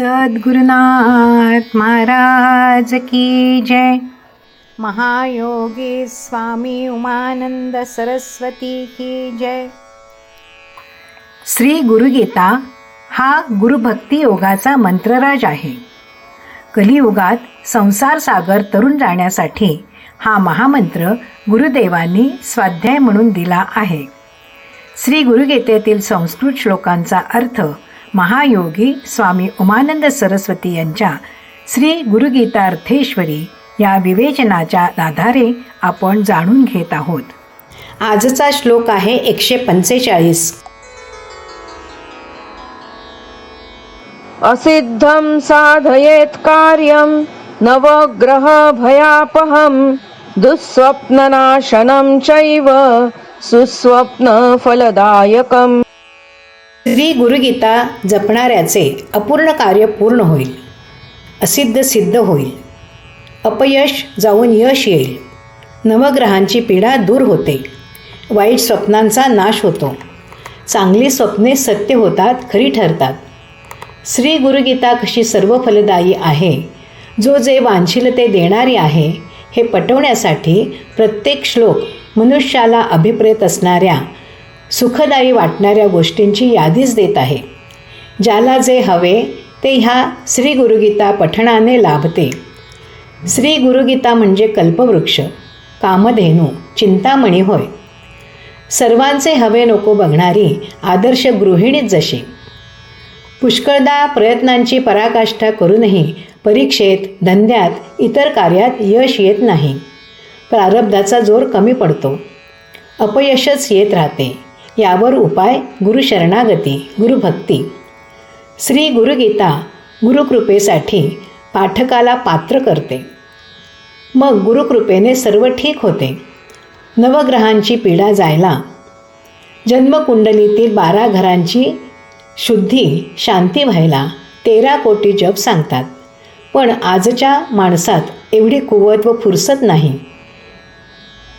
सद्गुरुनाथ महाराज की जय। महायोगी स्वामी उमानंद सरस्वती की जय। श्री गुरुगीता हा गुरुभक्ती योगाचा मंत्रराज आहे. कलियुगात संसार सागर तरुण जाण्यासाठी हा महामंत्र गुरुदेवांनी स्वाध्याय म्हणून दिला आहे. श्री गुरुगीतेतील संस्कृत श्लोकांचा अर्थ महायोगी स्वामी उमानंद सरस्वती यांच्या श्री गुरुगीतार्थेश्वरी या विवेचनाच्या आधारे आपण जाणून घेत आहोत. आजचा श्लोक आहे 145. असिद्धं साधयेत् कार्यं नवग्रह भयापहं दुःस्वप्ननाशनं चैव सुस्वप्न फलदायकम्. श्री गुरुगीता जपणाऱ्याचे अपूर्ण कार्य पूर्ण होईल, असिद्ध सिद्ध होईल, अपयश जाऊन यश येईल, नवग्रहांची पीडा दूर होते, वाईट स्वप्नांचा नाश होतो, चांगली स्वप्ने सत्य होतात, खरी ठरतात. श्री गुरुगीता कशी सर्व फलदायी आहे, जो जे वांछिल ते देणारी आहे, हे पटवण्यासाठी प्रत्येक श्लोक मनुष्याला अभिप्रेत असणाऱ्या सुखदायी वाटणाऱ्या गोष्टींची यादीच देत आहे. ज्याला जे हवे ते ह्या श्री गुरुगीता पठणाने लाभते. श्री गुरुगीता म्हणजे कल्पवृक्ष, कामधेनू, चिंतामणी होय. सर्वांचे हवे नको बघणारी आदर्श गृहिणीच जशी. पुष्कळदा प्रयत्नांची पराकाष्ठा करूनही परीक्षेत, धंद्यात, इतर कार्यात यश येत नाही. प्रारब्धाचा जोर कमी पडतो, अपयशच येत राहते. यावर उपाय गुरुशरणागती, गुरुभक्ती. श्री गुरुगीता गुरुकृपेसाठी पाठकाला पात्र करते. मग गुरुकृपेने सर्व ठीक होते. नवग्रहांची पीडा जायला, जन्मकुंडलीतील 12 घरांची शुद्धी, शांती व्हायला 13 कोटी जप सांगतात. पण आजच्या माणसात एवढी कुवत व फुरसत नाही.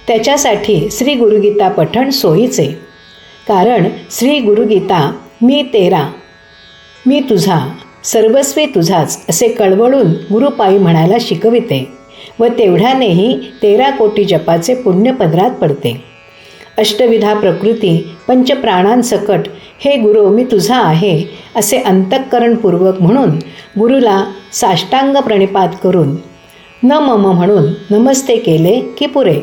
त्याच्यासाठी श्री गुरुगीता पठण सोयीचे. कारण श्री गुरुगीता मी तेरा, मी तुझा, सर्वस्वी तुझाच असे कळवळून गुरुपायी म्हणायला शिकविते व तेवढ्यानेही 13 कोटी जपाचे पुण्य पदरात पडते. अष्टविधा प्रकृती पंचप्राणांसकट हे गुरु मी तुझा आहे असे अंतःकरणपूर्वक म्हणून गुरुला साष्टांग प्रणिपात करून न मम म्हणून नमस्ते केले की पुरे.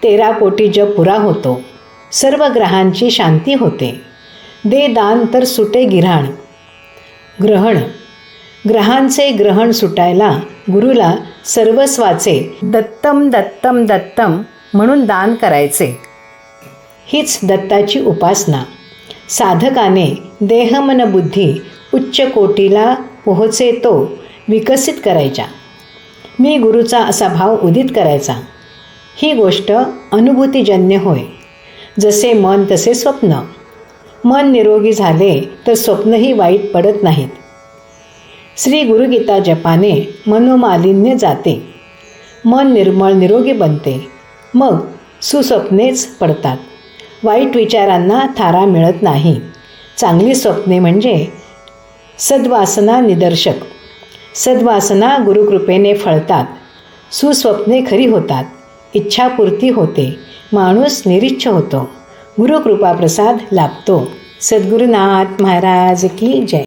13 कोटी जप पुरा होतो. सर्व ग्रहांची शांती होते. दे दान तर सुटे गिऱ्हाण. ग्रहण, ग्रहांचे ग्रहण सुटायला गुरुला सर्वस्वाचे दत्तम दत्तम दत्तम म्हणून दान करायचे. हीच दत्ताची उपासना. साधकाने देहमन बुद्धी उच्च कोटीला पोहोचे तो विकसित करायचा. मी गुरुचा असा भाव उदित करायचा. ही गोष्ट अनुभूतीजन्य होय. जसे मन तसे स्वप्न. मन निरोगी झाले तर स्वप्नही वाईट पडत नाहीत. श्री गुरुगीता जपाने मनोमालिन्य जाते. मन निर्मळ निरोगी बनते. मग सुस्वप्नेच पडतात. वाईट विचारांना थारा मिळत नाही. चांगली स्वप्ने म्हणजे सद्वासना निदर्शक. सद्वासना गुरुकृपेने फळतात. सुस्वप्ने खरी होतात. इच्छापूर्ती होते. माणूस निरीच्छ होतो. गुरुकृपा प्रसाद लाभतो. सद्गुरुनाथ महाराज की जय.